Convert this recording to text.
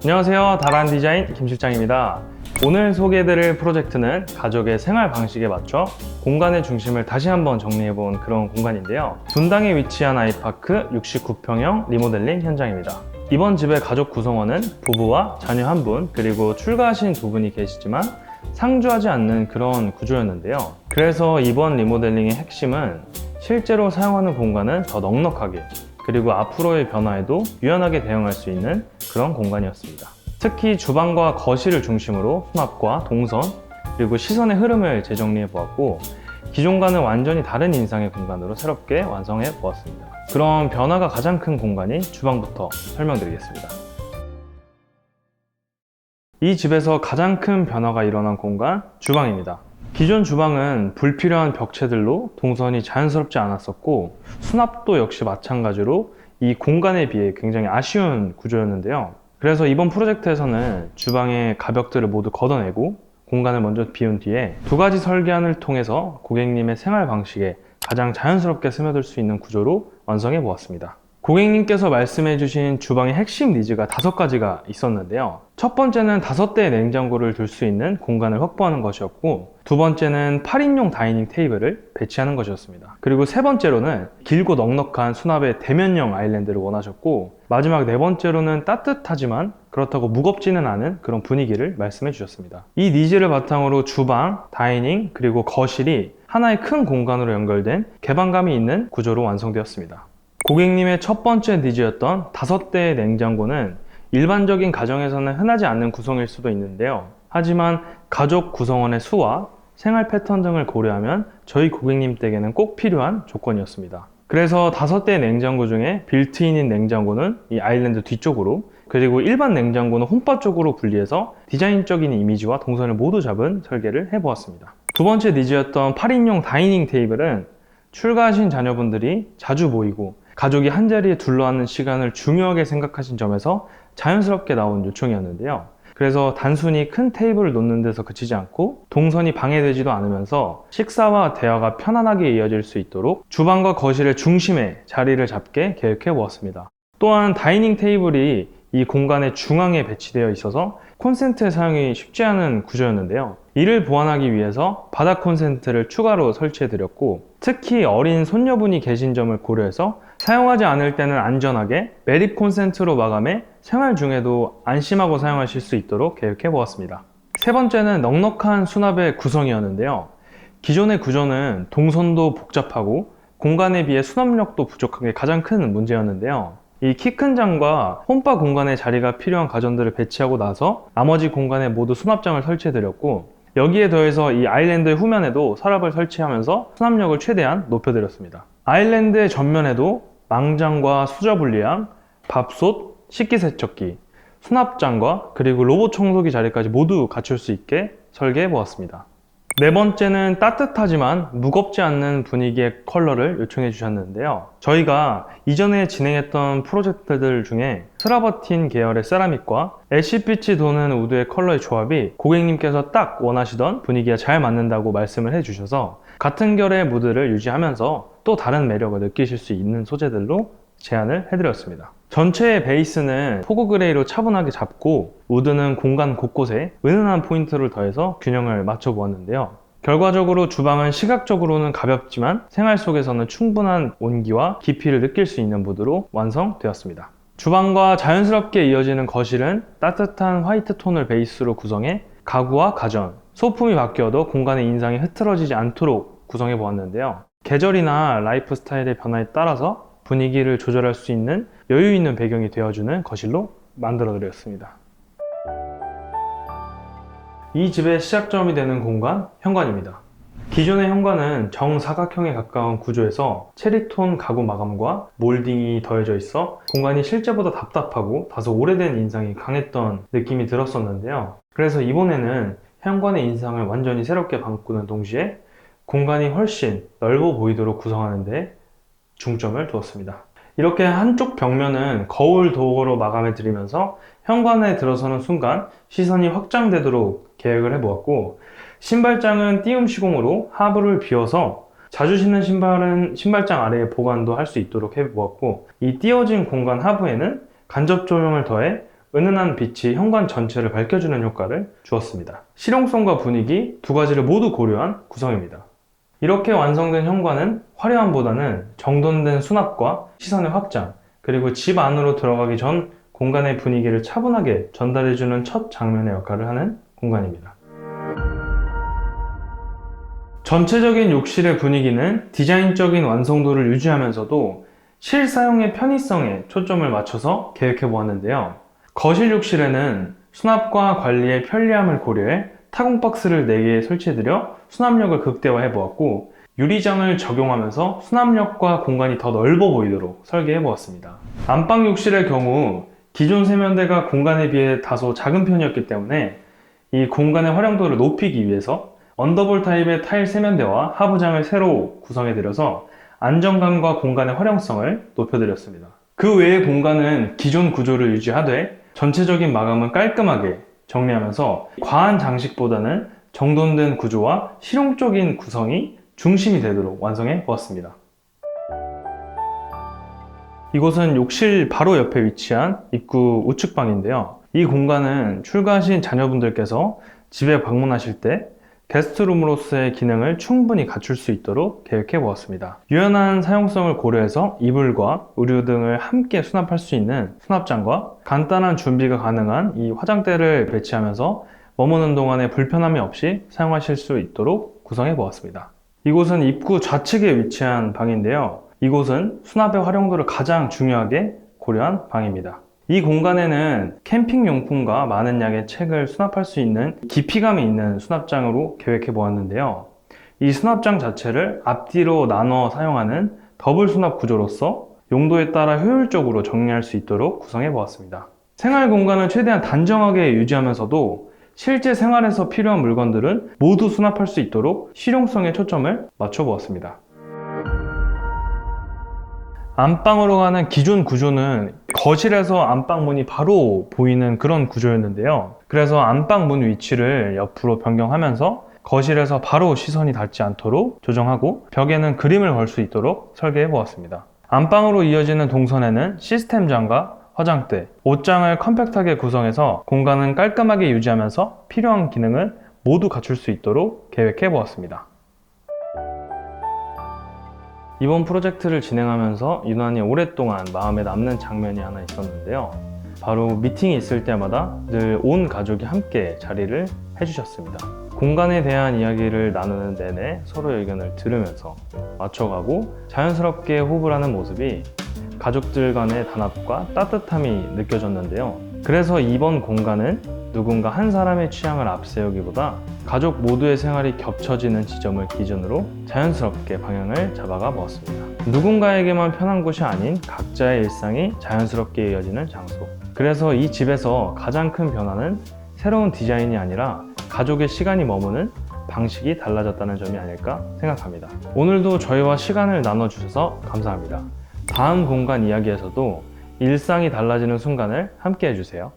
안녕하세요. 다란디자인 김실장입니다. 오늘 소개해드릴 프로젝트는 가족의 생활 방식에 맞춰 공간의 중심을 다시 한번 정리해본 그런 공간인데요. 분당에 위치한 아이파크 69평형 리모델링 현장입니다. 이번 집의 가족 구성원은 부부와 자녀 한 분, 그리고 출가하신 두 분이 계시지만 상주하지 않는 그런 구조였는데요. 그래서 이번 리모델링의 핵심은 실제로 사용하는 공간은 더 넉넉하게, 그리고 앞으로의 변화에도 유연하게 대응할 수 있는 그런 공간이었습니다. 특히 주방과 거실을 중심으로 수납과 동선, 그리고 시선의 흐름을 재정리해 보았고, 기존과는 완전히 다른 인상의 공간으로 새롭게 완성해 보았습니다. 그럼 변화가 가장 큰 공간인 주방부터 설명드리겠습니다. 이 집에서 가장 큰 변화가 일어난 공간, 주방입니다. 기존 주방은 불필요한 벽체들로 동선이 자연스럽지 않았었고, 수납도 역시 마찬가지로 이 공간에 비해 굉장히 아쉬운 구조였는데요. 그래서 이번 프로젝트에서는 주방의 가벽들을 모두 걷어내고 공간을 먼저 비운 뒤에 두 가지 설계안을 통해서 고객님의 생활 방식에 가장 자연스럽게 스며들 수 있는 구조로 완성해 보았습니다. 고객님께서 말씀해 주신 주방의 핵심 니즈가 5가지가 있었는데요. 첫 번째는 5대의 냉장고를 둘 수 있는 공간을 확보하는 것이었고, 두 번째는 8인용 다이닝 테이블을 배치하는 것이었습니다. 그리고 세 번째로는 길고 넉넉한 수납의 대면형 아일랜드를 원하셨고, 마지막 네 번째로는 따뜻하지만 그렇다고 무겁지는 않은 그런 분위기를 말씀해 주셨습니다. 이 니즈를 바탕으로 주방, 다이닝, 그리고 거실이 하나의 큰 공간으로 연결된 개방감이 있는 구조로 완성되었습니다. 고객님의 첫 번째 니즈였던 5대의 냉장고는 일반적인 가정에서는 흔하지 않는 구성일 수도 있는데요. 하지만 가족 구성원의 수와 생활 패턴 등을 고려하면 저희 고객님 댁에는 꼭 필요한 조건이었습니다. 그래서 5대의 냉장고 중에 빌트인인 냉장고는 이 아일랜드 뒤쪽으로, 그리고 일반 냉장고는 홈바 쪽으로 분리해서 디자인적인 이미지와 동선을 모두 잡은 설계를 해보았습니다. 두 번째 니즈였던 8인용 다이닝 테이블은 출가하신 자녀분들이 자주 모이고 가족이 한자리에 둘러앉는 시간을 중요하게 생각하신 점에서 자연스럽게 나온 요청이었는데요. 그래서 단순히 큰 테이블을 놓는 데서 그치지 않고 동선이 방해되지도 않으면서 식사와 대화가 편안하게 이어질 수 있도록 주방과 거실의 중심에 자리를 잡게 계획해 보았습니다. 또한 다이닝 테이블이 이 공간의 중앙에 배치되어 있어서 콘센트 사용이 쉽지 않은 구조였는데요. 이를 보완하기 위해서 바닥 콘센트를 추가로 설치해 드렸고, 특히 어린 손녀분이 계신 점을 고려해서 사용하지 않을 때는 안전하게 매립 콘센트로 마감해 생활 중에도 안심하고 사용하실 수 있도록 계획해 보았습니다. 세 번째는 넉넉한 수납의 구성이었는데요. 기존의 구조는 동선도 복잡하고 공간에 비해 수납력도 부족한 게 가장 큰 문제였는데요. 이 키 큰 장과 홈바 공간에 자리가 필요한 가전들을 배치하고 나서 나머지 공간에 모두 수납장을 설치해 드렸고, 여기에 더해서 이 아일랜드의 후면에도 서랍을 설치하면서 수납력을 최대한 높여드렸습니다. 아일랜드의 전면에도 망장과 수저 분리함, 밥솥, 식기세척기, 수납장과 그리고 로봇 청소기 자리까지 모두 갖출 수 있게 설계해 보았습니다. 네 번째는 따뜻하지만 무겁지 않는 분위기의 컬러를 요청해 주셨는데요. 저희가 이전에 진행했던 프로젝트들 중에 트라버틴 계열의 세라믹과 애쉬빛이 도는 우드의 컬러의 조합이 고객님께서 딱 원하시던 분위기에 잘 맞는다고 말씀을 해 주셔서 같은 결의 무드를 유지하면서 또 다른 매력을 느끼실 수 있는 소재들로 제안을 해드렸습니다. 전체의 베이스는 포그 그레이로 차분하게 잡고, 우드는 공간 곳곳에 은은한 포인트를 더해서 균형을 맞춰 보았는데요. 결과적으로 주방은 시각적으로는 가볍지만 생활 속에서는 충분한 온기와 깊이를 느낄 수 있는 무드로 완성되었습니다. 주방과 자연스럽게 이어지는 거실은 따뜻한 화이트 톤을 베이스로 구성해 가구와 가전, 소품이 바뀌어도 공간의 인상이 흐트러지지 않도록 구성해 보았는데요. 계절이나 라이프 스타일의 변화에 따라서 분위기를 조절할 수 있는 여유 있는 배경이 되어주는 거실로 만들어 드렸습니다. 이 집의 시작점이 되는 공간, 현관입니다. 기존의 현관은 정사각형에 가까운 구조에서 체리톤 가구 마감과 몰딩이 더해져 있어 공간이 실제보다 답답하고 다소 오래된 인상이 강했던 느낌이 들었었는데요. 그래서 이번에는 현관의 인상을 완전히 새롭게 바꾸는 동시에 공간이 훨씬 넓어 보이도록 구성하는 데 중점을 두었습니다. 이렇게 한쪽 벽면은 거울 도어로 마감해 드리면서 현관에 들어서는 순간 시선이 확장되도록 계획을 해보았고, 신발장은 띄움 시공으로 하부를 비워서 자주 신는 신발은 신발장 아래에 보관도 할 수 있도록 해보았고, 이 띄어진 공간 하부에는 간접 조명을 더해 은은한 빛이 현관 전체를 밝혀주는 효과를 주었습니다. 실용성과 분위기 두 가지를 모두 고려한 구성입니다. 이렇게 완성된 현관은 화려함보다는 정돈된 수납과 시선의 확장, 그리고 집 안으로 들어가기 전 공간의 분위기를 차분하게 전달해주는 첫 장면의 역할을 하는 공간입니다. 전체적인 욕실의 분위기는 디자인적인 완성도를 유지하면서도 실사용의 편의성에 초점을 맞춰서 계획해 보았는데요. 거실 욕실에는 수납과 관리의 편리함을 고려해 타공 박스를 4개 설치해드려 수납력을 극대화해 보았고, 유리장을 적용하면서 수납력과 공간이 더 넓어 보이도록 설계해 보았습니다. 안방 욕실의 경우 기존 세면대가 공간에 비해 다소 작은 편이었기 때문에 이 공간의 활용도를 높이기 위해서 언더볼 타입의 타일 세면대와 하부장을 새로 구성해드려서 안정감과 공간의 활용성을 높여드렸습니다. 그 외의 공간은 기존 구조를 유지하되 전체적인 마감은 깔끔하게 정리하면서 과한 장식보다는 정돈된 구조와 실용적인 구성이 중심이 되도록 완성해 보았습니다. 이곳은 욕실 바로 옆에 위치한 입구 우측방인데요. 이 공간은 출가하신 자녀분들께서 집에 방문하실 때 게스트룸으로서의 기능을 충분히 갖출 수 있도록 계획해 보았습니다. 유연한 사용성을 고려해서 이불과 의류 등을 함께 수납할 수 있는 수납장과 간단한 준비가 가능한 이 화장대를 배치하면서 머무는 동안에 불편함이 없이 사용하실 수 있도록 구성해 보았습니다. 이곳은 입구 좌측에 위치한 방인데요. 이곳은 수납의 활용도를 가장 중요하게 고려한 방입니다. 이 공간에는 캠핑용품과 많은 양의 책을 수납할 수 있는 깊이감이 있는 수납장으로 계획해 보았는데요. 이 수납장 자체를 앞뒤로 나눠 사용하는 더블 수납 구조로서 용도에 따라 효율적으로 정리할 수 있도록 구성해 보았습니다. 생활 공간을 최대한 단정하게 유지하면서도 실제 생활에서 필요한 물건들은 모두 수납할 수 있도록 실용성에 초점을 맞춰 보았습니다. 안방으로 가는 기존 구조는 거실에서 안방 문이 바로 보이는 그런 구조였는데요. 그래서 안방 문 위치를 옆으로 변경하면서 거실에서 바로 시선이 닿지 않도록 조정하고 벽에는 그림을 걸 수 있도록 설계해 보았습니다. 안방으로 이어지는 동선에는 시스템장과 화장대, 옷장을 컴팩트하게 구성해서 공간은 깔끔하게 유지하면서 필요한 기능을 모두 갖출 수 있도록 계획해 보았습니다. 이번 프로젝트를 진행하면서 유난히 오랫동안 마음에 남는 장면이 하나 있었는데요. 바로 미팅이 있을 때마다 늘 온 가족이 함께 자리를 해주셨습니다. 공간에 대한 이야기를 나누는 내내 서로의 의견을 들으면서 맞춰가고 자연스럽게 호흡을 하는 모습이 가족들 간의 단합과 따뜻함이 느껴졌는데요. 그래서 이번 공간은 누군가 한 사람의 취향을 앞세우기보다 가족 모두의 생활이 겹쳐지는 지점을 기준으로 자연스럽게 방향을 잡아가 보았습니다. 누군가에게만 편한 곳이 아닌 각자의 일상이 자연스럽게 이어지는 장소. 그래서 이 집에서 가장 큰 변화는 새로운 디자인이 아니라 가족의 시간이 머무는 방식이 달라졌다는 점이 아닐까 생각합니다. 오늘도 저희와 시간을 나눠주셔서 감사합니다. 다음 공간 이야기에서도 일상이 달라지는 순간을 함께 해주세요.